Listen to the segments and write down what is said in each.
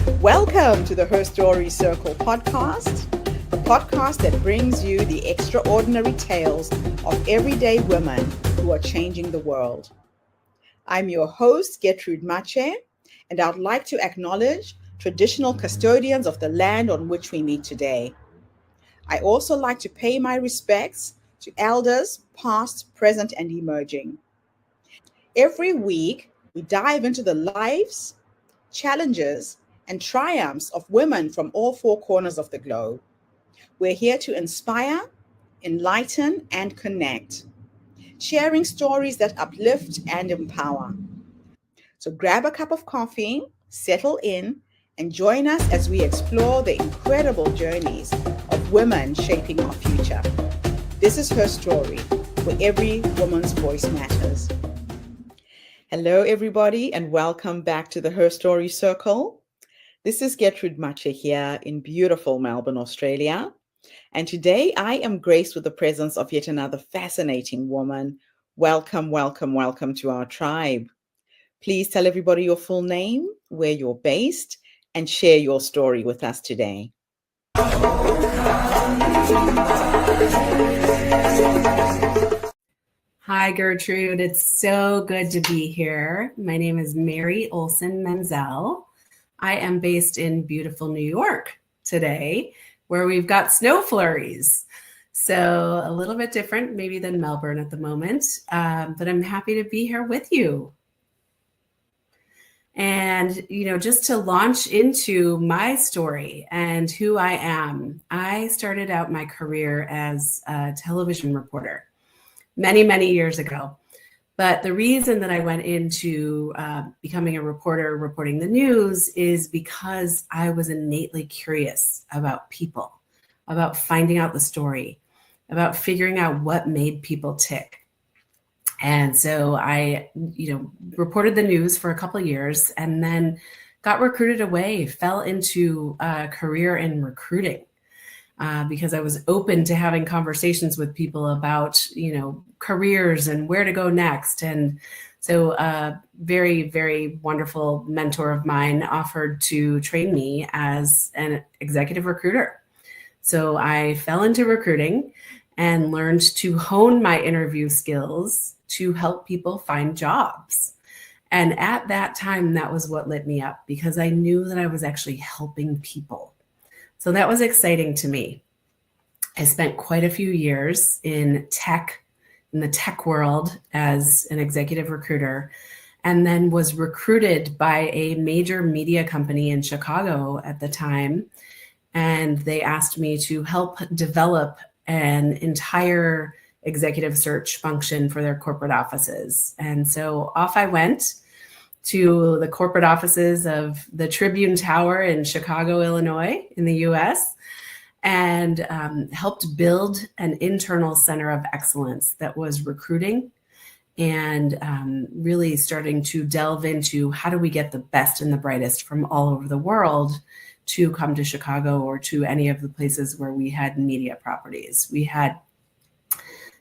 Welcome to the Her Story Circle podcast, the podcast that brings you the extraordinary tales of everyday women who are changing the world. I'm your host, Gertrude Mache, and I'd like to acknowledge traditional custodians of the land on which we meet today. I also like to pay my respects to elders, past, present, and emerging. Every week, we dive into the lives, challenges, and triumphs of women from all four corners of the globe. We're here to inspire, enlighten, and connect, sharing stories that uplift and empower. So grab a cup of coffee, settle in, and join us as we explore the incredible journeys of women shaping our future. This is Her Story, where every woman's voice matters. Hello, everybody, and welcome back to the Her Story Circle. This is Gertrude Mache here in beautiful Melbourne, Australia. And today I am graced with the presence of yet another fascinating woman. Welcome, welcome, welcome to our tribe. Please tell everybody your full name, where you're based, and share your story with us today. Hi, Gertrude. It's so good to be here. My name is Mary Olson-Menzel. I am based in beautiful New York today, where we've got snow flurries. So a little bit different maybe than Melbourne at the moment, but I'm happy to be here with you. And, just to launch into my story and who I am, I started out my career as a television reporter many, many years ago. But the reason that I went into becoming a reporter, reporting the news, is because I was innately curious about people, about finding out the story, about figuring out what made people tick. And so I, reported the news for a couple of years and then got recruited away, fell into a career in recruiting. Because I was open to having conversations with people about, careers and where to go next. And so a very, very wonderful mentor of mine offered to train me as an executive recruiter. So I fell into recruiting and learned to hone my interview skills to help people find jobs. And at that time, that was what lit me up, because I knew that I was actually helping people. So that was exciting to me. I spent quite a few years in the tech world as an executive recruiter, and then was recruited by a major media company in Chicago at the time. And they asked me to help develop an entire executive search function for their corporate offices. And so off I went to the corporate offices of the Tribune Tower in Chicago, Illinois, in the US, and helped build an internal center of excellence that was recruiting and really starting to delve into how do we get the best and the brightest from all over the world to come to Chicago or to any of the places where we had media properties. We had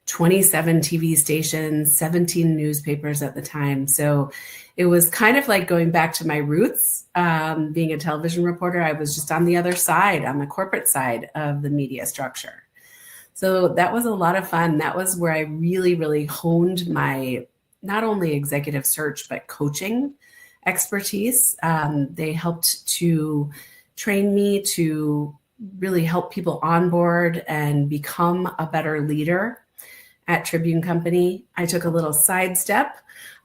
27 TV stations, 17 newspapers at the time. So it was kind of like going back to my roots, being a television reporter. I was just on the other side, on the corporate side of the media structure. So that was a lot of fun. That was where I really, really honed my not only executive search, but coaching expertise. They helped to train me to really help people onboard and become a better leader at Tribune Company. I took a little sidestep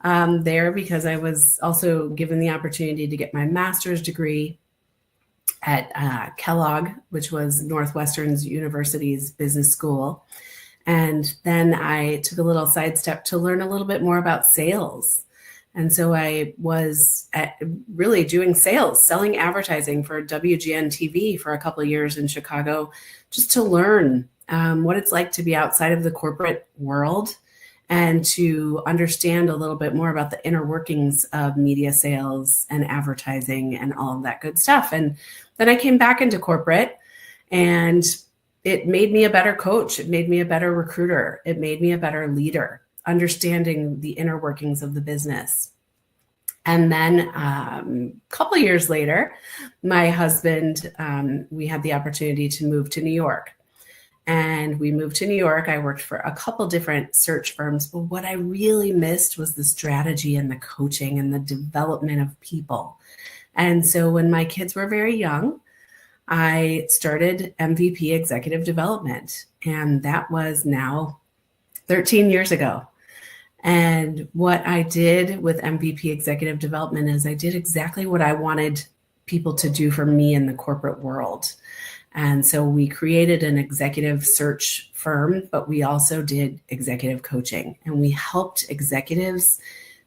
there because I was also given the opportunity to get my master's degree at Kellogg, which was Northwestern University's business school. And then I took a little sidestep to learn a little bit more about sales. And so I was really doing sales, selling advertising for WGN TV for a couple of years in Chicago, just to learn what it's like to be outside of the corporate world and to understand a little bit more about the inner workings of media sales and advertising and all of that good stuff. And then I came back into corporate, and it made me a better coach. It made me a better recruiter. It made me a better leader, understanding the inner workings of the business. And then a couple of years later, my husband, we had the opportunity to move to New York. And we moved to New York. I worked for a couple different search firms, but what I really missed was the strategy and the coaching and the development of people. And so when my kids were very young, I started MVP Executive Development, and that was now 13 years ago. And what I did with MVP Executive Development is I did exactly what I wanted people to do for me in the corporate world. And so we created an executive search firm, but we also did executive coaching, and we helped executives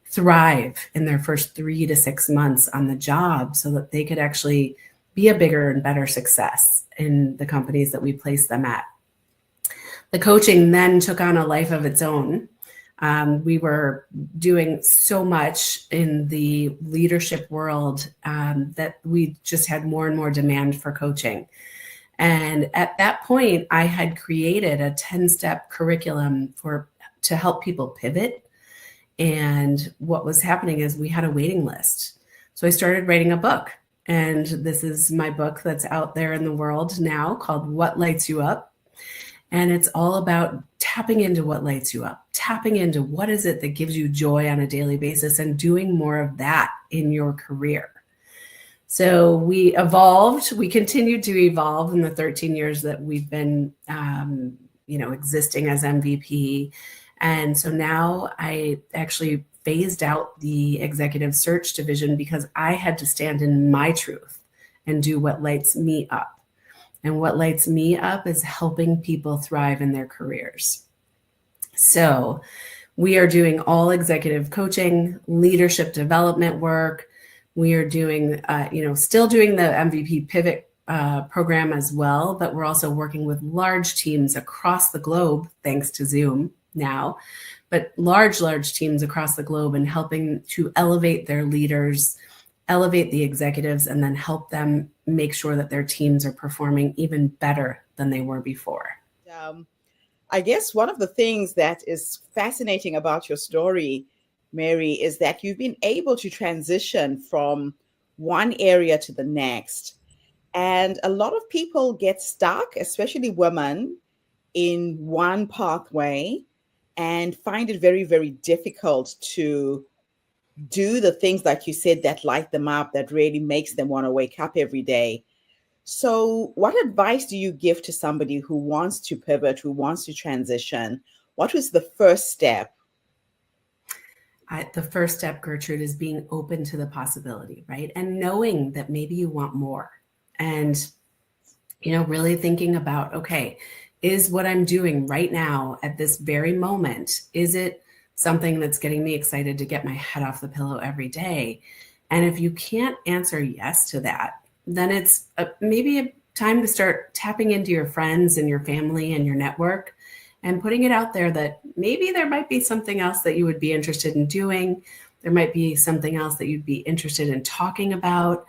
thrive in their first 3 to 6 months on the job so that they could actually be a bigger and better success in the companies that we placed them at. The coaching then took on a life of its own. We were doing so much in the leadership world that we just had more and more demand for coaching. And at that point, I had created a 10-step curriculum to help people pivot. And what was happening is we had a waiting list. So I started writing a book. And this is my book that's out there in the world now called What Lights You Up. And it's all about tapping into what lights you up, tapping into what is it that gives you joy on a daily basis, and doing more of that in your career. So we evolved. We continued to evolve in the 13 years that we've been, existing as MVP. And so now I actually phased out the executive search division because I had to stand in my truth and do what lights me up. And what lights me up is helping people thrive in their careers. So we are doing all executive coaching, leadership development work. We are doing, still doing the MVP Pivot program as well, but we're also working with large teams across the globe, thanks to Zoom now, but large teams across the globe, and helping to elevate their leaders, elevate the executives, and then help them make sure that their teams are performing even better than they were before. I guess one of the things that is fascinating about your story, Mary, is that you've been able to transition from one area to the next. And a lot of people get stuck, especially women, in one pathway and find it very, very difficult to do the things, like you said, that light them up, that really makes them want to wake up every day. So what advice do you give to somebody who wants to pivot, who wants to transition? What was the first step? The first step, Gertrude, is being open to the possibility, right? And knowing that maybe you want more. And, really thinking about, okay, is what I'm doing right now at this very moment, is it something that's getting me excited to get my head off the pillow every day? And if you can't answer yes to that, then it's maybe a time to start tapping into your friends and your family and your network and putting it out there that maybe there might be something else that you would be interested in doing. There might be something else that you'd be interested in talking about,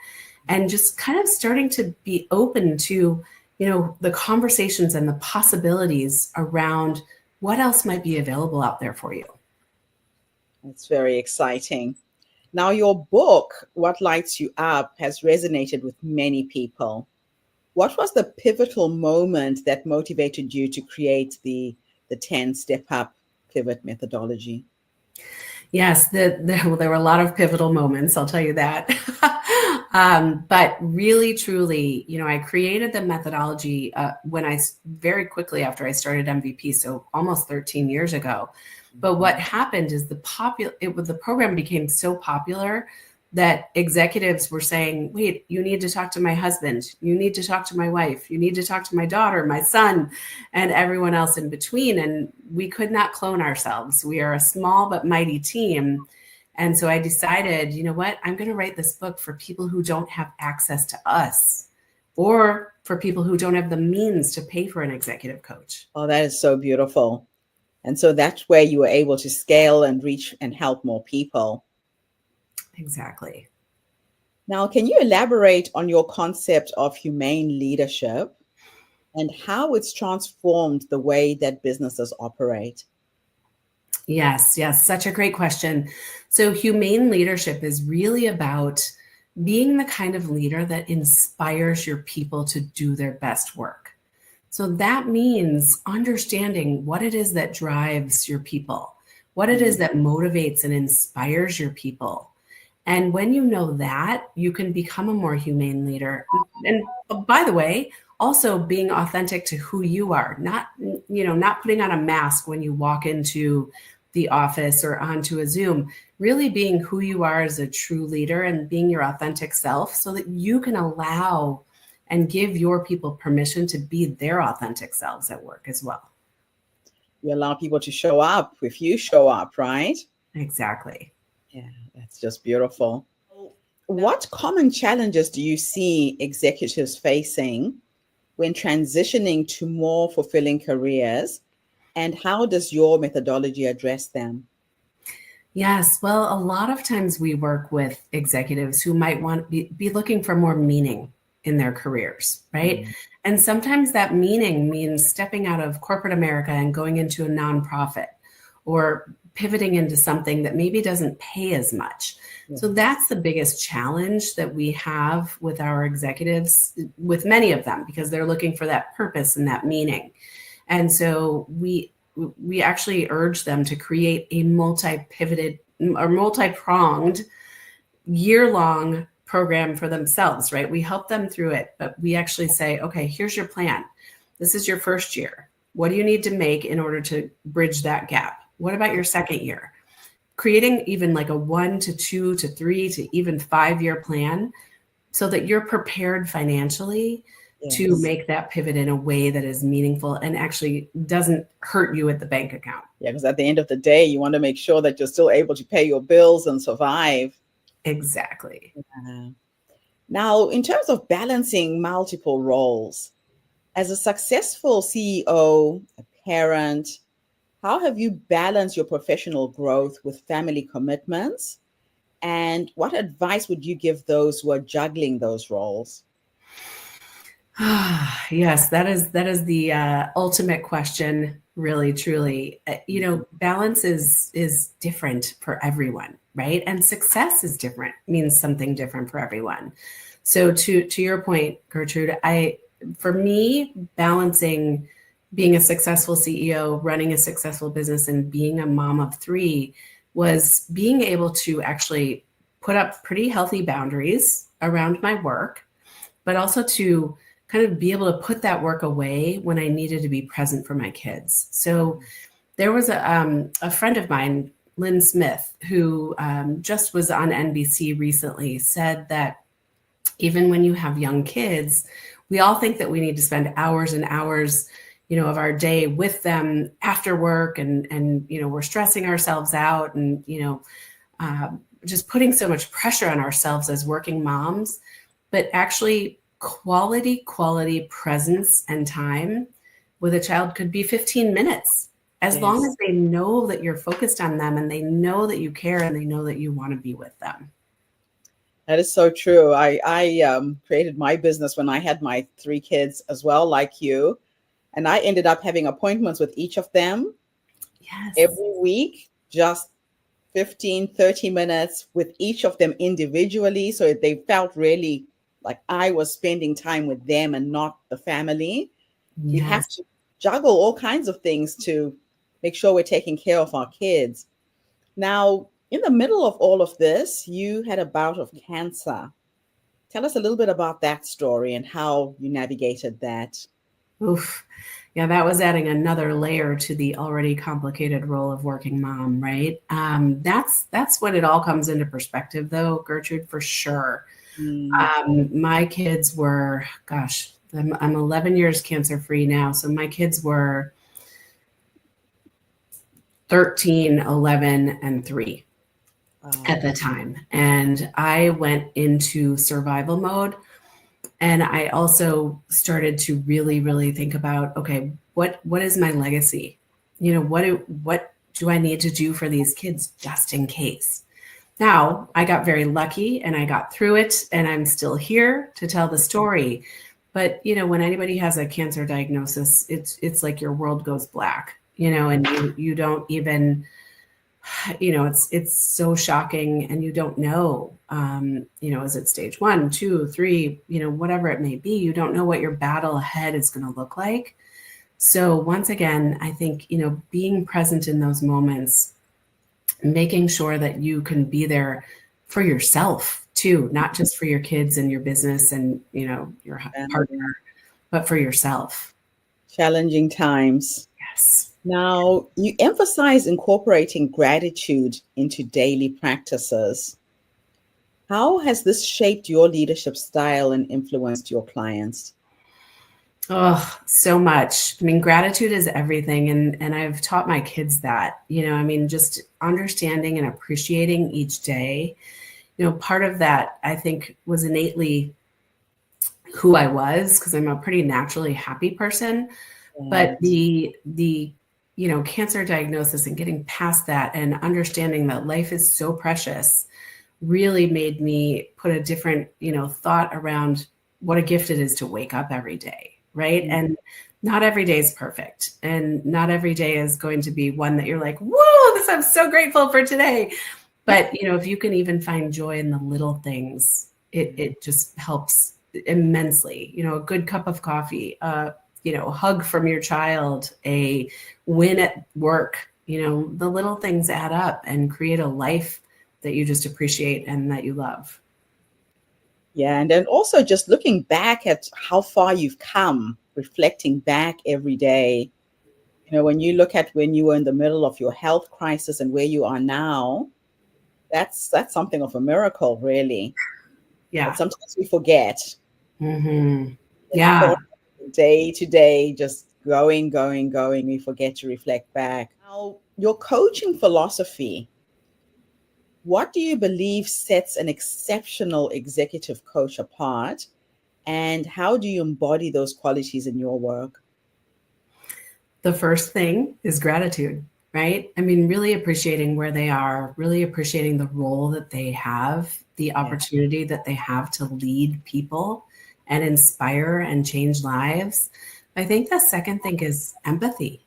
and just kind of starting to be open to, the conversations and the possibilities around what else might be available out there for you. It's very exciting. Now, your book, What Lights You Up, has resonated with many people. What was the pivotal moment that motivated you to create the 10-step up pivot methodology? Yes, there were a lot of pivotal moments, I'll tell you that. But really, truly, I created the methodology when very quickly after I started MVP, so almost 13 years ago. But what happened is the program became so popular that executives were saying, wait, you need to talk to my husband, you need to talk to my wife, you need to talk to my daughter, my son, and everyone else in between. And we could not clone ourselves. We are a small but mighty team. And so I decided, you know what, I'm going to write this book for people who don't have access to us, or for people who don't have the means to pay for an executive coach. Oh, that is so beautiful. And so that's where you were able to scale and reach and help more people. Exactly. Now, can you elaborate on your concept of humane leadership and how it's transformed the way that businesses operate? Yes, yes, such a great question. So, humane leadership is really about being the kind of leader that inspires your people to do their best work. So, that means understanding what it is that drives your people, what it is Mm. that motivates and inspires your people. And when you know that, you can become a more humane leader. And by the way, also being authentic to who you are, not putting on a mask when you walk into the office or onto a Zoom, really being who you are as a true leader and being your authentic self so that you can allow and give your people permission to be their authentic selves at work as well. You allow people to show up if you show up, right? Exactly. Yeah, that's just beautiful. What common challenges do you see executives facing when transitioning to more fulfilling careers? And how does your methodology address them? Yes. Well, a lot of times we work with executives who might want to be looking for more meaning in their careers, right? Mm. And sometimes that meaning means stepping out of corporate America and going into a nonprofit or pivoting into something that maybe doesn't pay as much. So Yes. that's the biggest challenge that we have with our executives, with many of them, because they're looking for that purpose and that meaning. And so we actually urge them to create a multi-pivoted or multi-pronged year-long program for themselves, right? We help them through it, but we actually say, okay, here's your plan. This is your first year. What do you need to make in order to bridge that gap? What about your second year? Creating even like a 1 to 2 to 3 to even 5-year plan so that you're prepared financially to Yes. make that pivot in a way that is meaningful and actually doesn't hurt you at the bank account. Yeah, because at the end of the day, you want to make sure that you're still able to pay your bills and survive. Exactly. Now, in terms of balancing multiple roles, as a successful CEO, a parent, how have you balanced your professional growth with family commitments? And what advice would you give those who are juggling those roles? Yes, that is the ultimate question, really, truly. Balance is different for everyone, right? And success is different, means something different for everyone. So to your point, Gertrude, for me, balancing being a successful CEO, running a successful business, and being a mom of three was being able to actually put up pretty healthy boundaries around my work, but also to kind of be able to put that work away when I needed to be present for my kids. So there was a friend of mine, Lynn Smith, who just was on NBC recently, said that even when you have young kids, we all think that we need to spend hours and hours, of our day with them after work, and we're stressing ourselves out, and just putting so much pressure on ourselves as working moms. But actually, quality presence and time with a child could be 15 minutes, as long Yes, as they know that you're focused on them and they know that you care and they know that you want to be with them. that is so true. I created my business when I had my three kids as well, like you. And I ended up having appointments with each of them Yes. every week, just 15, 30 minutes with each of them individually. So they felt really like I was spending time with them and not the family. We have Yes. to juggle all kinds of things to make sure we're taking care of our kids. Now, in the middle of all of this, you had a bout of cancer. Tell us a little bit about that story and how you navigated that. Oof. Yeah, that was adding another layer to the already complicated role of working mom, right? That's when it all comes into perspective, though, Gertrude, for sure. Mm. My kids were, gosh, I'm 11 years cancer free now. So my kids were 13, 11, and 3 at Wow. the time. And I went into survival mode. And I also started to really, really think about, okay, what is my legacy? What do I need to do for these kids just in case? Now, I got very lucky and I got through it and I'm still here to tell the story. But, when anybody has a cancer diagnosis, it's like your world goes black, and you don't even it's so shocking, and you don't know, is it stage 1, 2, 3, whatever it may be. You don't know what your battle ahead is going to look like. So once again, I think, being present in those moments, making sure that you can be there for yourself too, not just for your kids and your business and, your partner, but for yourself. Challenging times. Yes. Now, you emphasize incorporating gratitude into daily practices. How has this shaped your leadership style and influenced your clients? Oh, so much. I mean, gratitude is everything. And I've taught my kids that, just understanding and appreciating each day. Part of that, I think, was innately who I was, because I'm a pretty naturally happy person. But the cancer diagnosis and getting past that and understanding that life is so precious really made me put a different, thought around what a gift it is to wake up every day, right? Mm. And not every day is perfect, and not every day is going to be one that you're like, whoa, I'm so grateful for today. But if you can even find joy in the little things, it just helps immensely. A good cup of coffee, a hug from your child, a win at work, the little things add up and create a life that you just appreciate and that you love. Yeah, and then also just looking back at how far you've come, reflecting back every day. When you look at when you were in the middle of your health crisis and where you are now, that's something of a miracle, really. But Yeah. sometimes we forget. Mm-hmm. Just Yeah. go day to day, just going, going, going. We forget to reflect back. Now, your coaching philosophy, what do you believe sets an exceptional executive coach apart? And how do you embody those qualities in your work? The first thing is gratitude, right? I mean, really appreciating where they are, really appreciating the role that they have, the Yeah. opportunity that they have to lead people and inspire and change lives. I think the second thing is empathy.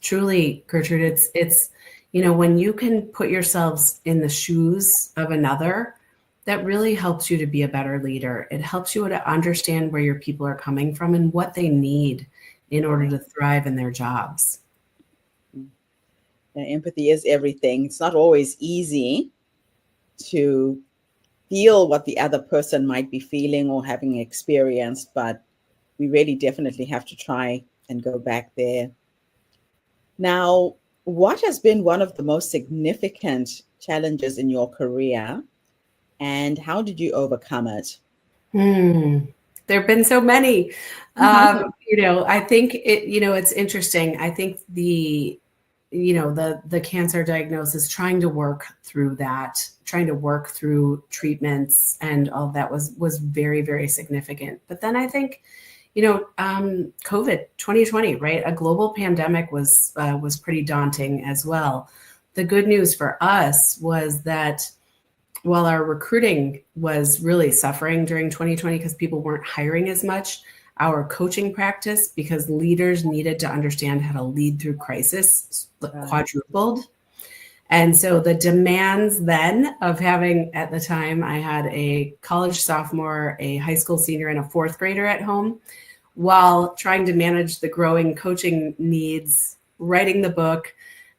Truly, Gertrude, it's when you can put yourselves in the shoes of another, that really helps you to be a better leader. It helps you to understand where your people are coming from and what they need in order to thrive in their jobs. Yeah, empathy is everything. It's not always easy to feel what the other person might be feeling or having experienced, but we really definitely have to try and go back there. Now, what has been one of the most significant challenges in your career, and how did you overcome it? There have been so many. I think it's interesting. I think the cancer diagnosis, trying to work through that, trying to work through treatments and all that was very, very significant. But then I think, COVID 2020, right? A global pandemic was pretty daunting as well. The good news for us was that while our recruiting was really suffering during 2020 because people weren't hiring as much, our coaching practice, because leaders needed to understand how to lead through crisis, quadrupled. And so the demands then of having, at the time, I had a college sophomore, a high school senior, and a fourth grader at home, while trying to manage the growing coaching needs, writing the book,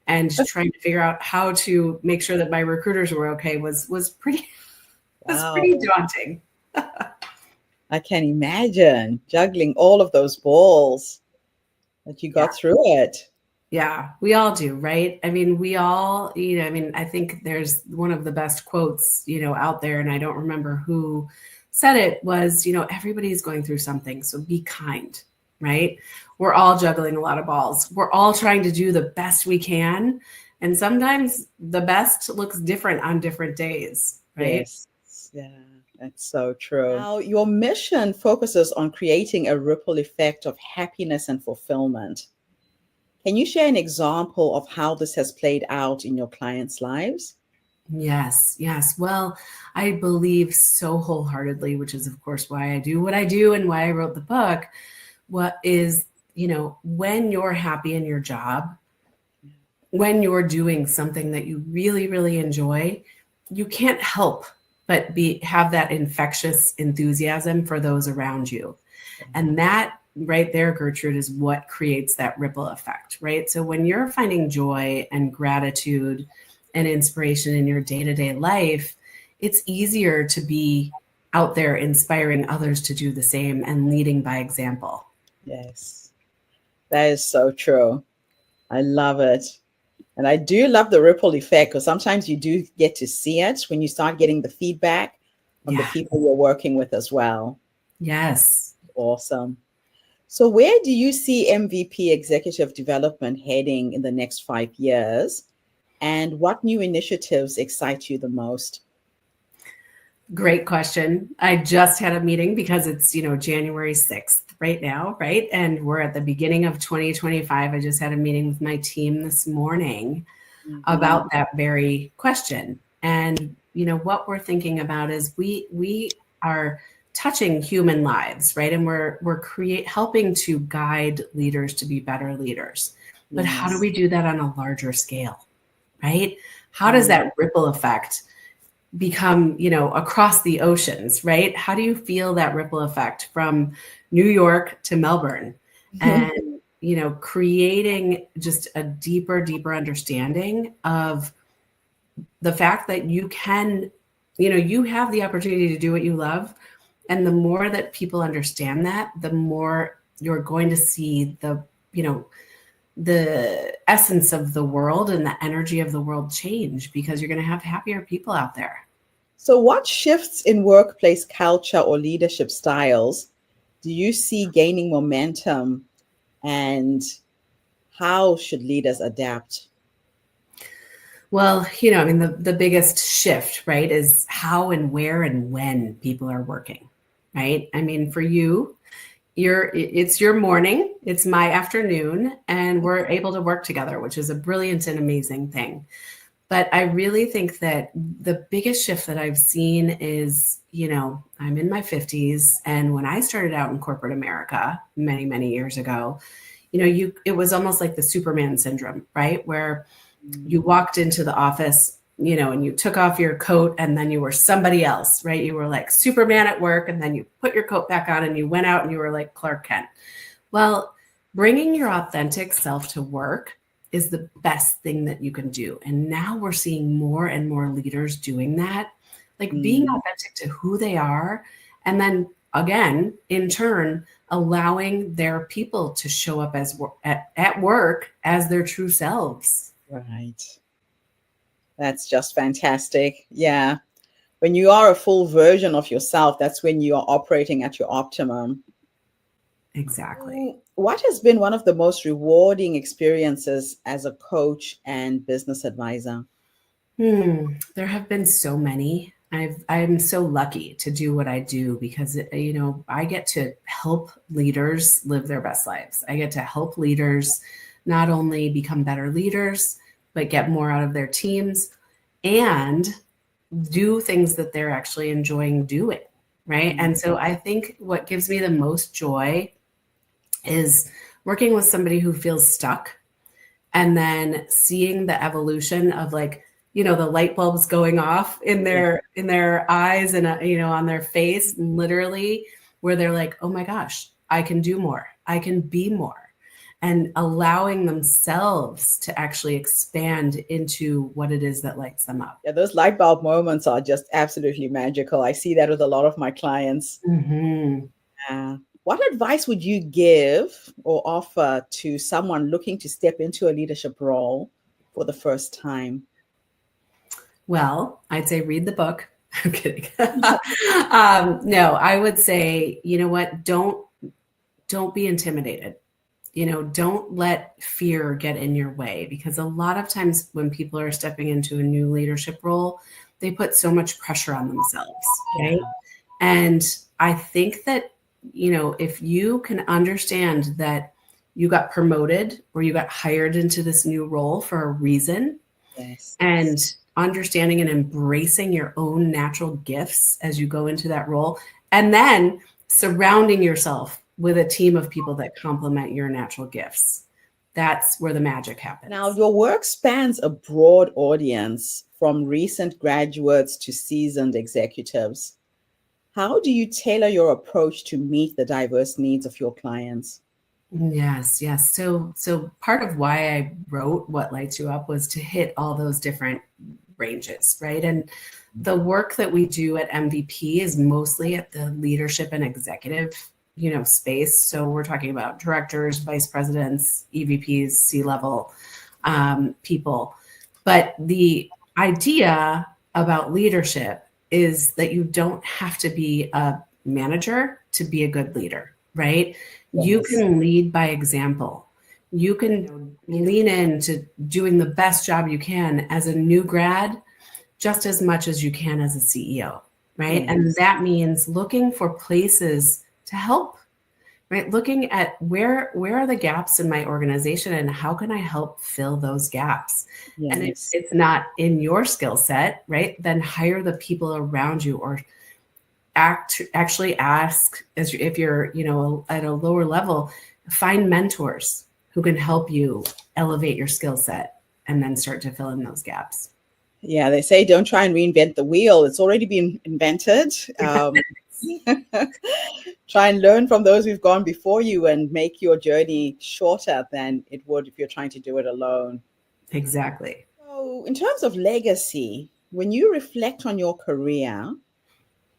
and trying to figure out how to make sure that my recruiters were okay was pretty daunting. I can imagine juggling all of those balls, that you got through it. Yeah, we all do, right? I mean, we all, I think there's one of the best quotes, out there, and I don't remember who said it, was, everybody's going through something, so be kind, right? We're all juggling a lot of balls. We're all trying to do the best we can. And sometimes the best looks different on different days, right? Yes. Yeah, that's so true. Now, your mission focuses on creating a ripple effect of happiness and fulfillment. Can you share an example of how this has played out in your clients' lives? Yes, yes. Well, I believe so wholeheartedly, which is, of course, why I do what I do and why I wrote the book. What is, when you're happy in your job, when you're doing something that you really, really enjoy, you can't help but have that infectious enthusiasm for those around you. And that right there, Gertrude, is what creates that ripple effect, right? So when you're finding joy and gratitude and inspiration in your day-to-day life, it's easier to be out there inspiring others to do the same and leading by example. Yes, that is so true. I love it. And I do love the ripple effect, because sometimes you do get to see it when you start getting the feedback from the Yeah. people you're working with as well. Yes. Awesome. So where do you see MVP executive development heading in the next 5 years? And what new initiatives excite you the most? Great question. I just had a meeting because it's, January 6th right now, right? And we're at the beginning of 2025. I just had a meeting with my team this morning about that very question. And, what we're thinking about is we are touching human lives, right? And we're helping to guide leaders to be better leaders. But how do we do that on a larger scale, right? How does that ripple effect become, across the oceans, right? How do you feel that ripple effect from New York to Melbourne? And, creating just a deeper understanding of the fact that you can, you have the opportunity to do what you love. And the more that people understand that, the more you're going to see the essence of the world and the energy of the world change, because you're going to have happier people out there. So what shifts in workplace culture or leadership styles do you see gaining momentum, and how should leaders adapt? Well, the biggest shift, right, is how and where and when people are working, right? I mean, for you, it's your morning, it's my afternoon, and we're able to work together, which is a brilliant and amazing thing. But I really think that the biggest shift that I've seen is, I'm in my 50s. And when I started out in corporate America many, many years ago, it was almost like the Superman syndrome, right? Where you walked into the office, and you took off your coat and then you were somebody else, right? You were like Superman at work, and then you put your coat back on and you went out and you were like Clark Kent. Well, bringing your authentic self to work is the best thing that you can do. And now we're seeing more and more leaders doing that, like being authentic to who they are. And then again, in turn, allowing their people to show up as at work as their true selves. Right. That's just fantastic. Yeah. When you are a full version of yourself, that's when you are operating at your optimum. Exactly. What has been one of the most rewarding experiences as a coach and business advisor? There have been so many. I'm so lucky to do what I do because, I get to help leaders live their best lives. I get to help leaders not only become better leaders, but get more out of their teams and do things that they're actually enjoying doing, right? And so I think what gives me the most joy is working with somebody who feels stuck and then seeing the evolution of the light bulbs going off in their eyes and on their face, literally, where they're like, oh my gosh, I can do more, I can be more, and allowing themselves to actually expand into what it is that lights them up. Yeah, those light bulb moments are just absolutely magical. I see that with a lot of my clients. What advice would you give or offer to someone looking to step into a leadership role for the first time? Well, I'd say read the book. I'm kidding. No, I would say, what? Don't be intimidated. Don't let fear get in your way, because a lot of times when people are stepping into a new leadership role, they put so much pressure on themselves, right? And I think that, if you can understand that you got promoted or you got hired into this new role for a reason, and understanding and embracing your own natural gifts as you go into that role, and then surrounding yourself with a team of people that complement your natural gifts, That's where the magic Now, happens. your work spans a broad audience from recent graduates to seasoned executives. How do you tailor your approach to meet the diverse needs of your clients? Yes, yes. So part of why I wrote What Lights You Up was to hit all those different ranges, right? And the work that we do at MVP is mostly at the leadership and executive, space. So we're talking about directors, vice presidents, EVPs, C-level people. But the idea about leadership is that you don't have to be a manager to be a good leader, right? You Yes. can lead by example. You can lean into doing the best job you can as a new grad, just as much as you can as a CEO, right? And Yes. that means looking for places to help, right? Looking at where are the gaps in my organization and how can I help fill those gaps? And if Yes. it's not in your skill set, right, then hire the people around you, or actually ask, as if you're at a lower level, find mentors who can help you elevate your skill set and then start to fill in those gaps. Yeah, they say don't try and reinvent the wheel. It's already been invented. Try and learn from those who've gone before you and make your journey shorter than it would if you're trying to do it alone. Exactly. So, in terms of legacy, when you reflect on your career,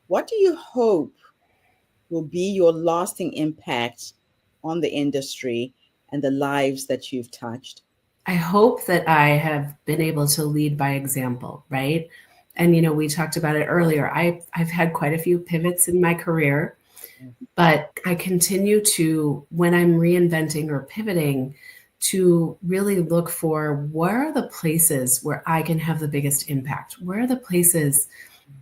what do you hope will be your lasting impact on the industry and the lives that you've touched? I hope that I have been able to lead by example, right? And we talked about it earlier. I've had quite a few pivots in my career, but I continue to, when I'm reinventing or pivoting, to really look for where are the places where I can have the biggest impact? Where are the places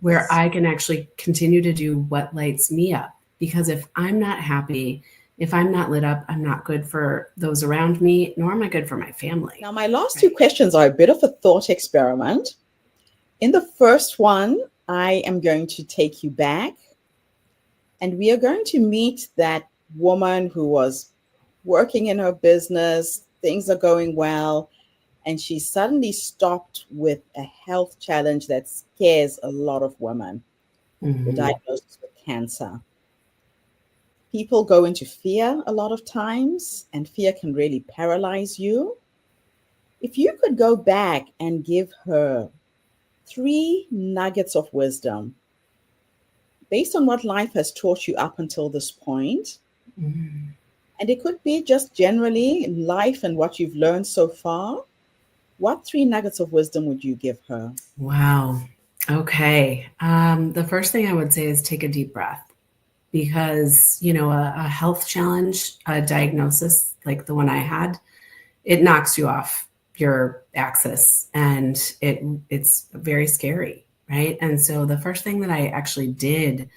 where I can actually continue to do what lights me up? Because if I'm not happy, if I'm not lit up, I'm not good for those around me, nor am I good for my family. Now, my last two questions are a bit of a thought experiment. In the first one, I am going to take you back, and we are going to meet that woman who was working in her business, things are going well, and she suddenly stopped with a health challenge that scares a lot of women, the Mm-hmm. diagnosis with cancer. People go into fear a lot of times, and fear can really paralyze you. If you could go back and give her three nuggets of wisdom based on what life has taught you up until this point, Mm-hmm. and it could be just generally in life and what you've learned so far, what three nuggets of wisdom would you give her? Wow. Okay. The first thing I would say is take a deep breath, because, a health challenge, a diagnosis like the one I had, it knocks you off your axis, and it's very scary, right? And so the first thing that I actually did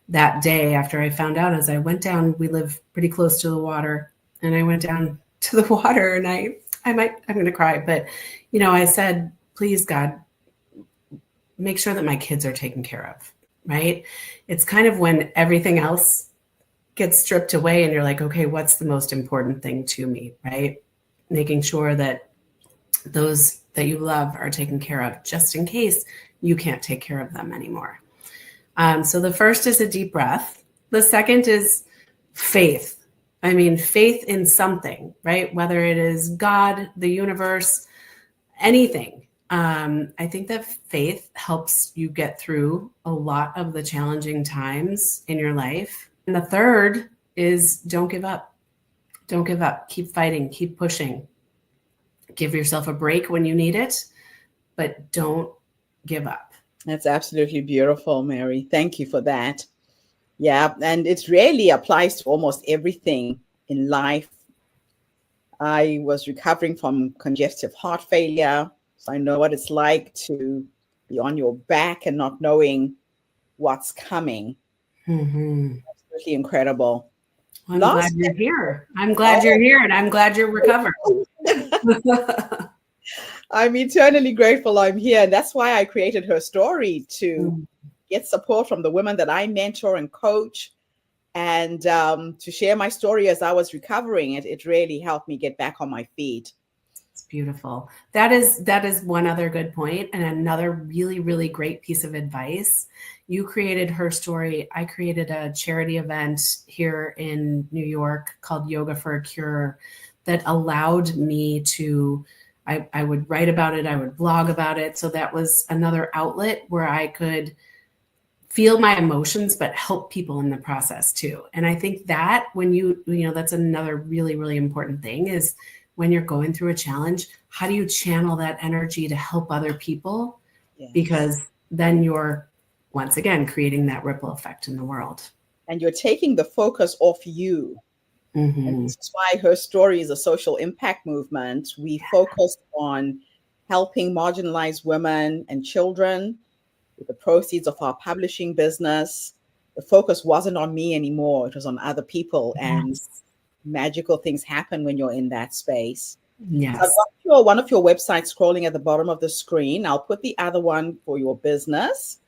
that day after I found out is I went down, we live pretty close to the water, and I went down to the water, and I'm going to cry, but I said, please God, make sure that my kids are taken care of, right? It's kind of when everything else gets stripped away and you're like, okay, what's the most important thing to me, right? Making sure that those that you love are taken care of, just in case you can't take care of them anymore. So the first is a deep breath. The second is faith. I mean, faith in something, right? Whether it is God, the universe, anything. I think that faith helps you get through a lot of the challenging times in your life. And the third is don't give up. Don't give up. Keep fighting. Keep pushing. Give yourself a break when you need it, but don't give up. That's absolutely beautiful, Mary. Thank you for that. Yeah, and it really applies to almost everything in life. I was recovering from congestive heart failure, so I know what it's like to be on your back and not knowing what's coming. Mm-hmm. Absolutely incredible. Well, I'm glad Last you're here. I'm glad you're oh, here, and I'm glad you're recovered. I'm eternally grateful I'm here. And that's why I created her story, to get support from the women that I mentor and coach, and to share my story as I was recovering. It really helped me get back on my feet. It's beautiful. That is one other good point, and another really, really great piece of advice. You created Her Story. I created a charity event here in New York called Yoga for a Cure that allowed me to, I would write about it, I would blog about it. So that was another outlet where I could feel my emotions, but help people in the process too. And I think that when you know, that's another really, really important thing is when you're going through a challenge, how do you channel that energy to help other people? Yes. Because then you're, once again, creating that ripple effect in the world. And you're taking the focus off you. Mm-hmm. And this is why Her Story is a social impact movement. We focus on helping marginalized women and children with the proceeds of our publishing business. The focus wasn't on me anymore. It was on other people. Yes. And magical things happen when you're in that space. Yes. So I've got one of your websites scrolling at the bottom of the screen. I'll put the other one for your business.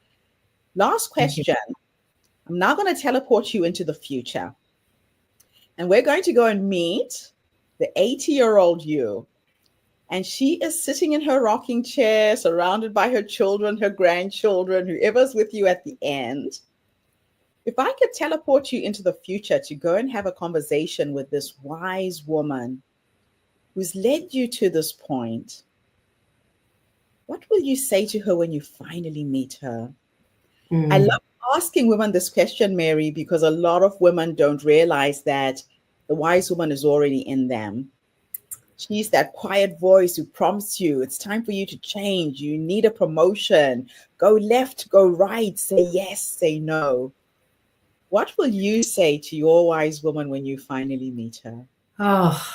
Last question. I'm now going to teleport you into the future. And we're going to go and meet the 80-year-old you. And she is sitting in her rocking chair, surrounded by her children, her grandchildren, whoever's with you at the end. If I could teleport you into the future to go and have a conversation with this wise woman who's led you to this point, what will you say to her when you finally meet her? I love asking women this question, Mary, because a lot of women don't realize that the wise woman is already in them. She's that quiet voice who prompts you, it's time for you to change. You need a promotion. Go left, go right, say yes, say no. What will you say to your wise woman when you finally meet her? Oh,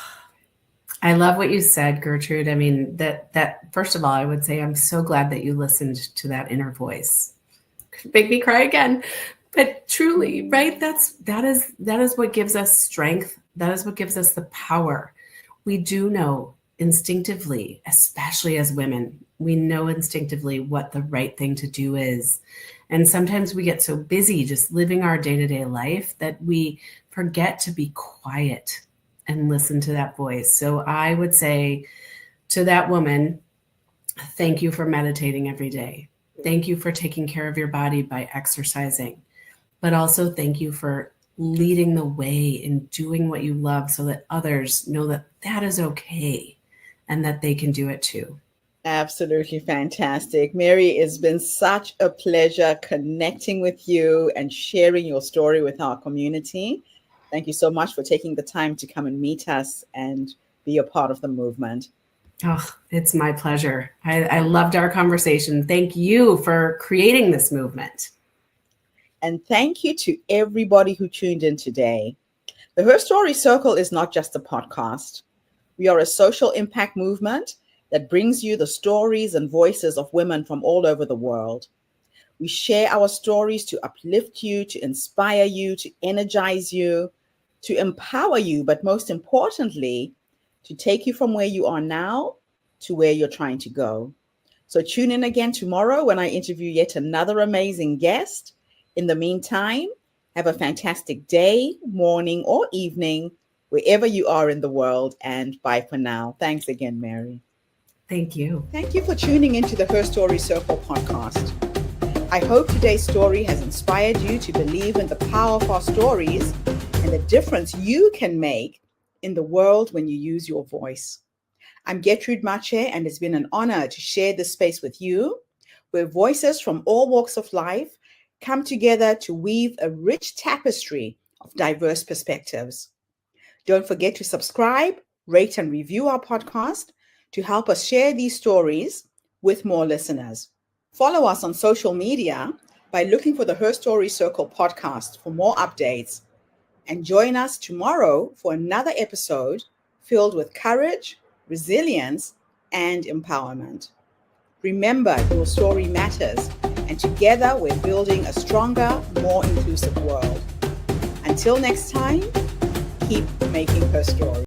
I love what you said, Gertrude. I mean, that first of all, I would say I'm so glad that you listened to that inner voice. Make me cry again. But truly, right? That is what gives us strength. That is what gives us the power. We do know instinctively, especially as women, we know instinctively what the right thing to do is. And sometimes we get so busy just living our day-to-day life that we forget to be quiet and listen to that voice. So I would say to that woman, thank you for meditating every day. Thank you for taking care of your body by exercising, but also thank you for leading the way in doing what you love so that others know that that is okay and that they can do it too. Absolutely fantastic. Mary, it's been such a pleasure connecting with you and sharing your story with our community. Thank you so much for taking the time to come and meet us and be a part of the movement. Oh, it's my pleasure. I loved our conversation. Thank you for creating this movement. And thank you to everybody who tuned in today. The Her Story Circle is not just a podcast. We are a social impact movement that brings you the stories and voices of women from all over the world. We share our stories to uplift you, to inspire you, to energize you, to empower you, but most importantly, to take you from where you are now to where you're trying to go. So tune in again tomorrow when I interview yet another amazing guest. In the meantime, have a fantastic day, morning, or evening, wherever you are in the world, and bye for now. Thanks again, Mary. Thank you. Thank you for tuning into the Her Story Circle podcast. I hope today's story has inspired you to believe in the power of our stories and the difference you can make in the world when you use your voice. I'm Gertrude Mache, and it's been an honor to share this space with you, where voices from all walks of life come together to weave a rich tapestry of diverse perspectives. Don't forget to subscribe, rate, and review our podcast to help us share these stories with more listeners. Follow us on social media by looking for the Her Story Circle podcast for more updates. And join us tomorrow for another episode filled with courage, resilience, and empowerment. Remember, your story matters, and together we're building a stronger, more inclusive world. Until next time, keep making her story.